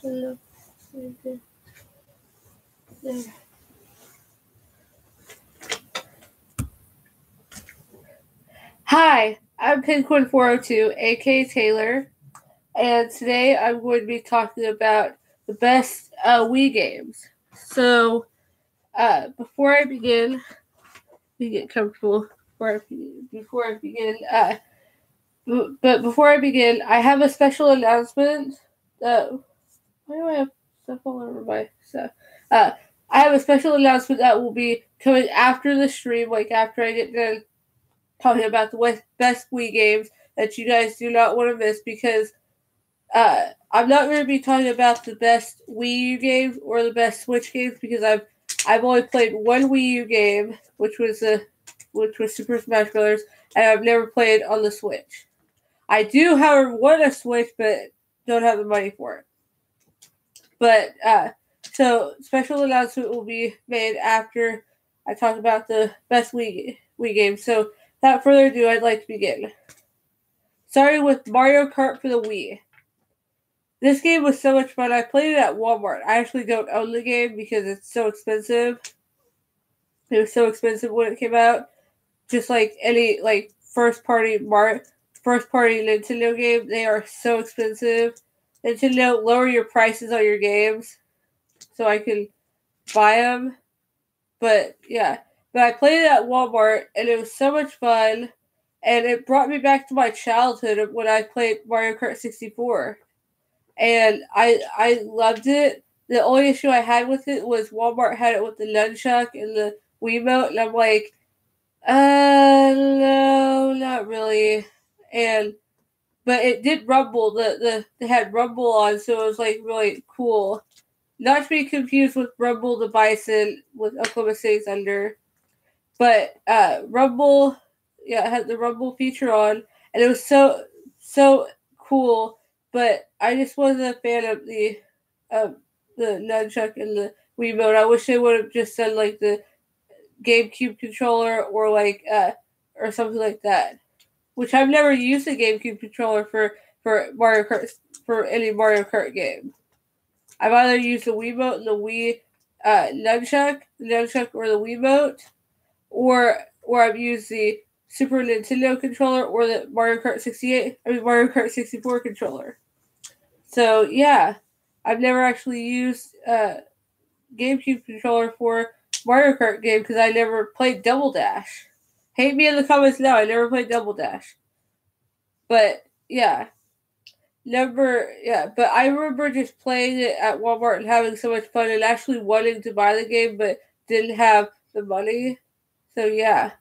Hi, I'm Pincoin402, aka Taylor, and today I'm going to be talking about the best Wii games. So, before I begin, let me get comfortable. Before I begin, but before I begin, I have a special announcement. Why do I have stuff all over my stuff? I have a special announcement that will be coming after the stream, like after I get done talking about the best Wii games that you guys do not want to miss, because I'm not going to be talking about the best Wii U games or the best Switch games, because I've only played one Wii U game, which was Super Smash Bros., and I've never played on the Switch. I do, however, want a Switch, but don't have the money for it. But so special announcement will be made after I talk about the best Wii games. So without further ado, I'd like to begin. Starting with Mario Kart for the Wii. This game was so much fun. I played it at Walmart. I actually don't own the game because it's so expensive. It was so expensive when it came out. Just like any first party Nintendo game, they are so expensive. Nintendo, lower your prices on your games so I can buy them. But yeah, but I played it at Walmart and it was so much fun, and it brought me back to my childhood when I played Mario Kart 64, and I loved it. The only issue I had with it was Walmart had it with the nunchuck and the Wiimote, and I'm like, no, not really. But it did rumble. They had rumble on, so it was like really cool. Not to be confused with Rumble the Bison with Oklahoma City Thunder. But Rumble, yeah, it had the Rumble feature on, and it was so cool. But I just wasn't a fan of the nunchuck and the Wiimote. I wish they would have just done like the GameCube controller or or something like that. Which I've never used a GameCube controller for Mario Kart, for any Mario Kart game. I've either used the Wiimote and the Wii nunchuck or the Wiimote, or I've used the Super Nintendo controller or the Mario Kart 64 controller. So yeah, I've never actually used GameCube controller for Mario Kart game because I never played Double Dash. Hate me in the comments now. I never played Double Dash. But yeah. But I remember just playing it at Walmart and having so much fun and actually wanting to buy the game but didn't have the money. So yeah.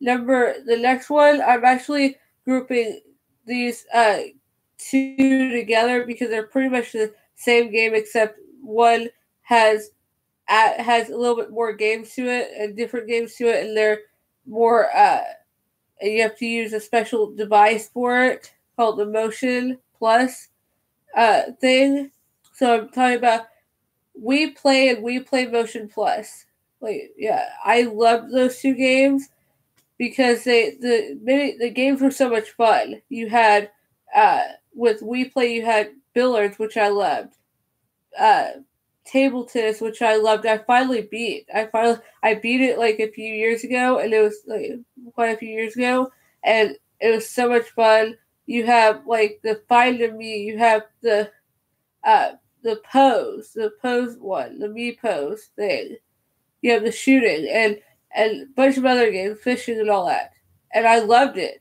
The next one, I'm actually grouping these two together because they're pretty much the same game, except one has a little bit more games to it and different games to it, and they're more and you have to use a special device for it called the Motion Plus thing. So I'm talking about Wii Play and Wii Play Motion Plus. I love those two games because the games were so much fun. You had with Wii Play, you had billiards, which I loved. Table tennis, which I loved. I beat it like a few years ago, and it was like quite a few years ago, and it was so much fun. You have like the Find a Me, you have the pose one, the Me pose thing. You have the shooting and a bunch of other games, fishing and all that. And I loved it.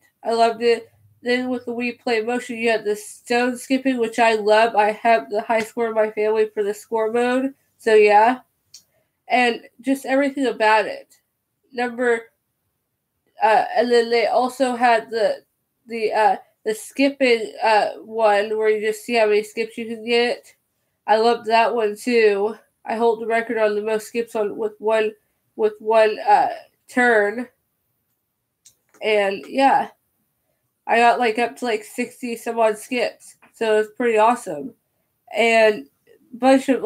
Then with the Wii Play Motion, you have the stone skipping, which I love. I have the high score in my family for the score mode. So yeah. And just everything about it. And then they also had the skipping one where you just see how many skips you can get. I loved that one too. I hold the record on the most skips with one turn. And yeah. I got up to 60 some odd skips. So it was pretty awesome. And a bunch of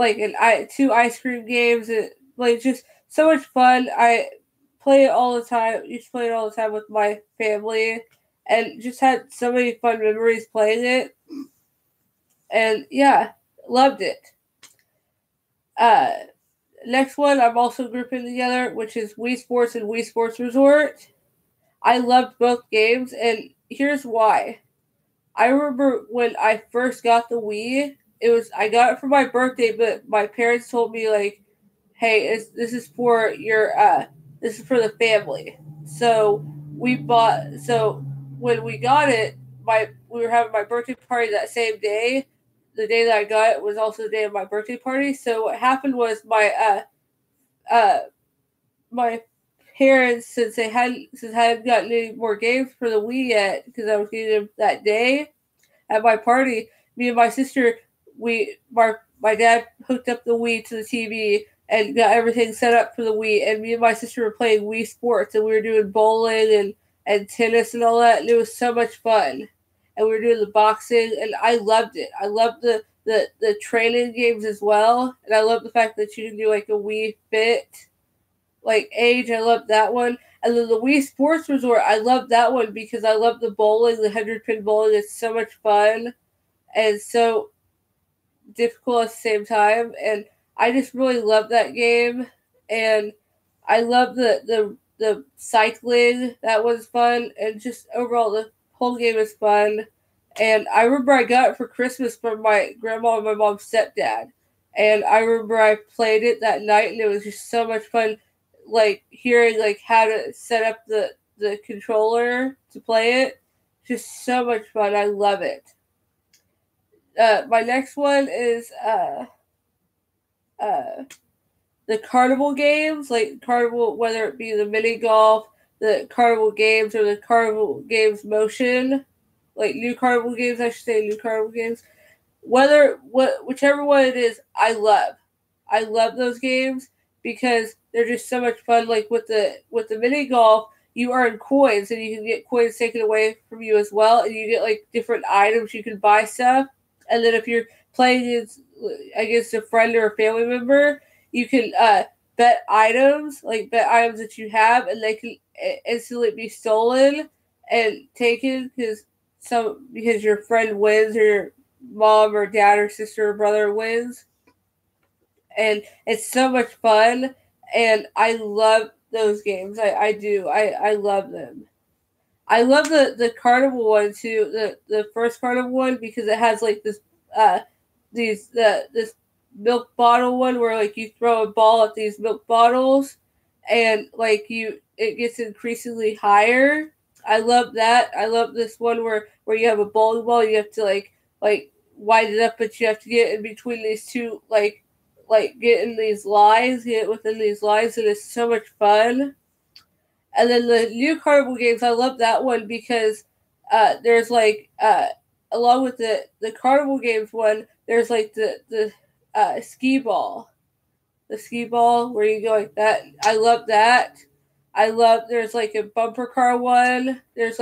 two ice cream games, and just so much fun. I play it all the time. Used to play it all the time with my family, and just had so many fun memories playing it. And yeah, Loved it. Next one I'm also grouping together, which is Wii Sports and Wii Sports Resort. I loved both games, and here's why. I remember when I first got the Wii, I got it for my birthday, but my parents told me like, "Hey, this is for this is for the family." So So when we got it, we were having my birthday party that same day. The day that I got it was also the day of my birthday party. So what happened was my parents, since I hadn't gotten any more games for the Wii yet, because I was getting them that day at my party, me and my sister, my dad hooked up the Wii to the TV and got everything set up for the Wii, and me and my sister were playing Wii Sports, and we were doing bowling and tennis and all that, and it was so much fun. And we were doing the boxing, and I loved it. I loved the training games as well, and I love the fact that you can do like a Wii Fit like age. I love that one. And then the Wii Sports Resort, I love that one because I love the bowling, the 100-pin bowling. It's so much fun and so difficult at the same time. And I just really love that game. And I love the cycling. That was fun. And just overall, the whole game is fun. And I remember I got it for Christmas from my grandma and my mom's stepdad. And I remember I played it that night, and it was just so much fun, like hearing like how to set up the controller to play it. Just so much fun. I love it. My next one is the carnival games, like carnival, whether it be the mini golf, the carnival games, or the carnival games motion, like new carnival games. I should say new carnival games. Whichever one it is, I love. I love those games because they're just so much fun. Like with the mini golf, you earn coins, and you can get coins taken away from you as well, and you get like different items. You can buy stuff, and then if you're playing against a friend or a family member, you can bet items that you have, and they can instantly be stolen and taken because your friend wins, or your mom or dad or sister or brother wins. And it's so much fun, and I love those games. I do. I love them. I love the carnival one too, the first carnival one, because it has like this milk bottle one where like you throw a ball at these milk bottles, and like it gets increasingly higher. I love that. I love this one where you have a bowling ball, you have to like wind it up, but you have to get in between these two, get in these lines, get within these lines, and it's so much fun. And then the new carnival games, I love that one because there's along with the carnival games one, there's like the ski ball, the ski ball where you go like that. I love that. There's like a bumper car one. There's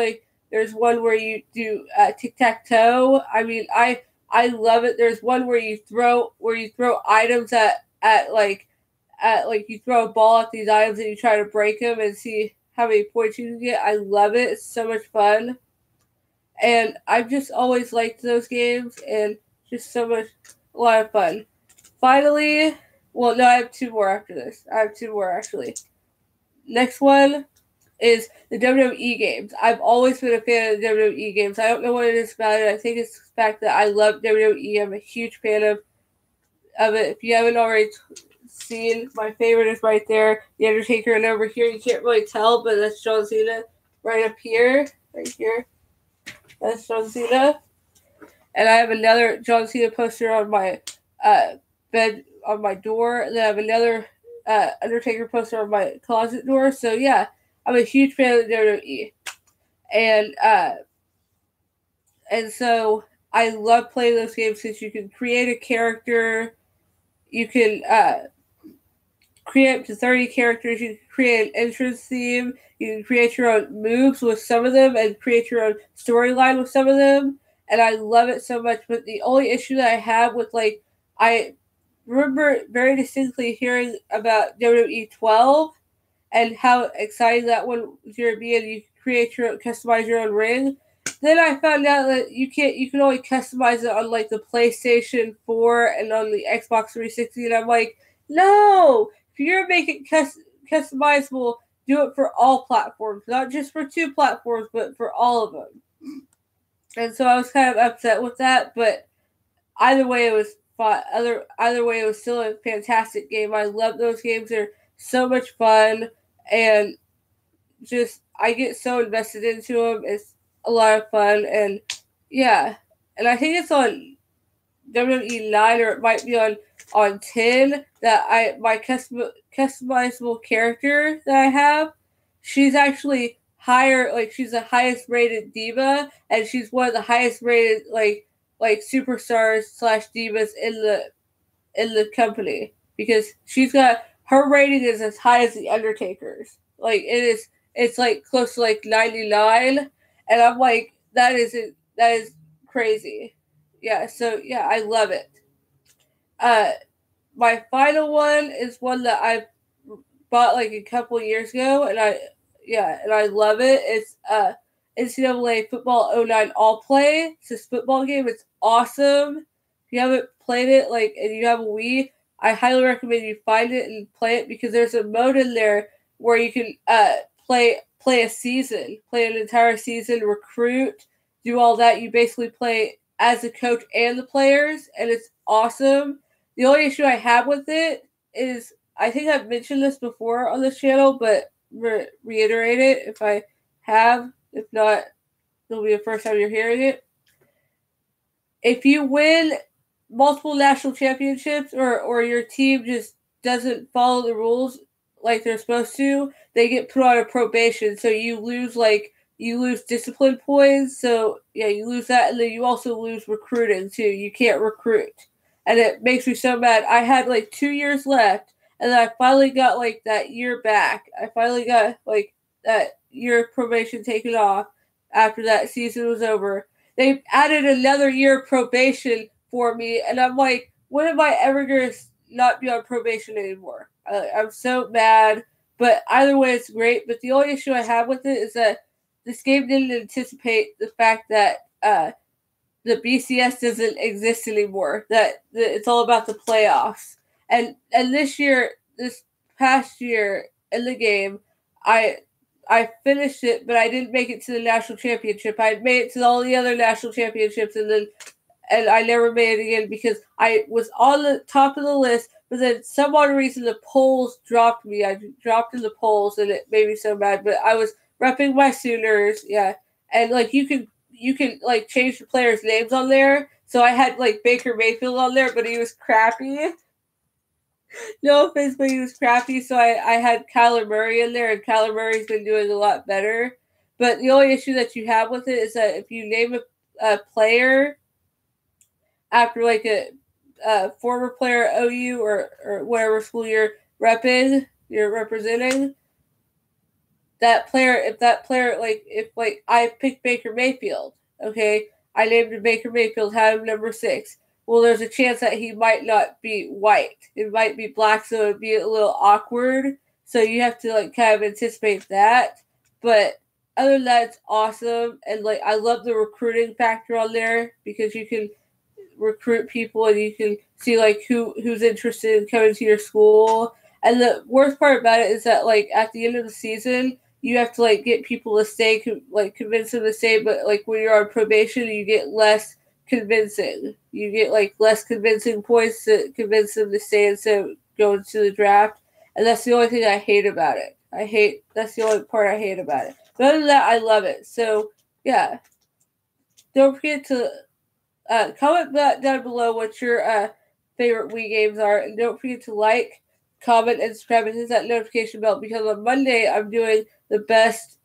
one where you do tic tac toe. I mean, I love it. There's one where you throw items at you throw a ball at these items and you try to break them and see how many points you can get. I love it. It's so much fun. And I've just always liked those games, and just a lot of fun. Finally, well, no, I have two more after this. I have two more actually. Next one is the WWE games. I've always been a fan of the WWE games. I don't know what it is about it. I think it's the fact that I love WWE. I'm a huge fan of it. If you haven't already seen, my favorite is right there, The Undertaker, and over here you can't really tell, but that's John Cena. Right up here, right here, that's John Cena. And I have another John Cena poster on my bed, on my door, and then I have another Undertaker poster on my closet door. So yeah, I'm a huge fan of the WWE, and so I love playing those games because you can create a character, you can create up to 30 characters, you can create an entrance theme, you can create your own moves with some of them, and create your own storyline with some of them, and I love it so much. But the only issue that I have with I remember very distinctly hearing about WWE 12 and how exciting that one was going to be, and you create customize your own ring. then I found out that you can only customize it on like the PlayStation 4 and on the Xbox 360, and I'm like, no, if you're making customizable, do it for all platforms, not just for 2 platforms, but for all of them. And so I was kind of upset with that, but either way, it was fun. Either way, it was still a fantastic game. I love those games; they're so much fun, and just I get so invested into them. It's a lot of fun, and yeah, and I think it's on WWE 9 or it might be on 10 that my customizable character that I have, she's actually higher, like she's the highest rated diva, and she's one of the highest rated like superstars slash divas in the company, because she's got her rating is as high as the Undertaker's. Like it's like close to like 99, and I'm like that is crazy. Yeah, so yeah, I love it. Uh, my final one is one that I bought like a couple years ago, and I love it. It's NCAA Football '09 All Play. It's this football game. It's awesome. If you haven't played it, like, and you have a Wii, I highly recommend you find it and play it, because there's a mode in there where you can play a season, play an entire season, recruit, do all that. You basically play as a coach and the players, and it's awesome. The only issue I have with it is, I think I've mentioned this before on this channel, but reiterate it if I have. If not, it'll be the first time you're hearing it. If you win multiple national championships, or your team just doesn't follow the rules like they're supposed to, they get put on a probation. So you lose discipline points. So yeah, you lose that, and then you also lose recruiting too. You can't recruit, and it makes me so mad. I had like 2 years left, and then I finally got like that year back. I finally got like that year probation taken off after that season was over. They added another year of probation for me, and I'm like, when am I ever going to not be on probation anymore? I'm so mad, but either way, it's great. But the only issue I have with it is that this game didn't anticipate the fact that the BCS doesn't exist anymore. That it's all about the playoffs. And this past year in the game, I finished it, but I didn't make it to the national championship. I had made it to all the other national championships, and I never made it again because I was on the top of the list, but then some odd reason the polls dropped me. I dropped in the polls, and it made me so mad. But I was repping my Sooners, yeah, and like you can like change the players' names on there. So I had like Baker Mayfield on there, but he was crappy. No offense, but he was crappy. So I had Kyler Murray in there, and Kyler Murray's been doing a lot better. But the only issue that you have with it is that if you name a player after like a former player at OU or whatever school you're representing, that player, if I picked Baker Mayfield, okay, I named him Baker Mayfield, had him number 6. Well, there's a chance that he might not be white. It might be black, so it'd be a little awkward. So you have to like kind of anticipate that. But other than that, it's awesome. And like I love the recruiting factor on there, because you can recruit people and you can see like who's interested in coming to your school. And the worst part about it is that like at the end of the season, you have to like get people to stay, like convince them to stay. But like when you're on probation, you get less convincing. You get like less convincing points to convince them to stay instead of going to the draft. And that's the only thing I hate about it. That's the only part I hate about it. But other than that, I love it. So yeah, don't forget to comment down below what your favorite Wii games are, and don't forget to like, comment, and subscribe, and hit that notification bell, because on Monday I'm doing the best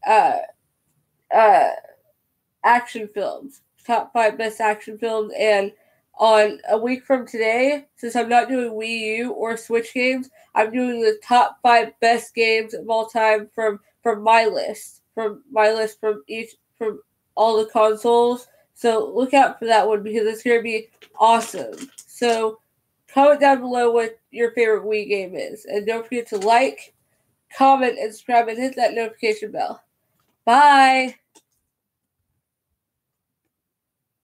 action films, top 5 best action films, and on a week from today, since I'm not doing Wii U or Switch games, I'm doing the top 5 best games of all time from my list, from all the consoles. So look out for that one, because it's going to be awesome. So comment down below what your favorite Wii game is. And don't forget to like, comment, and subscribe, and hit that notification bell. Bye!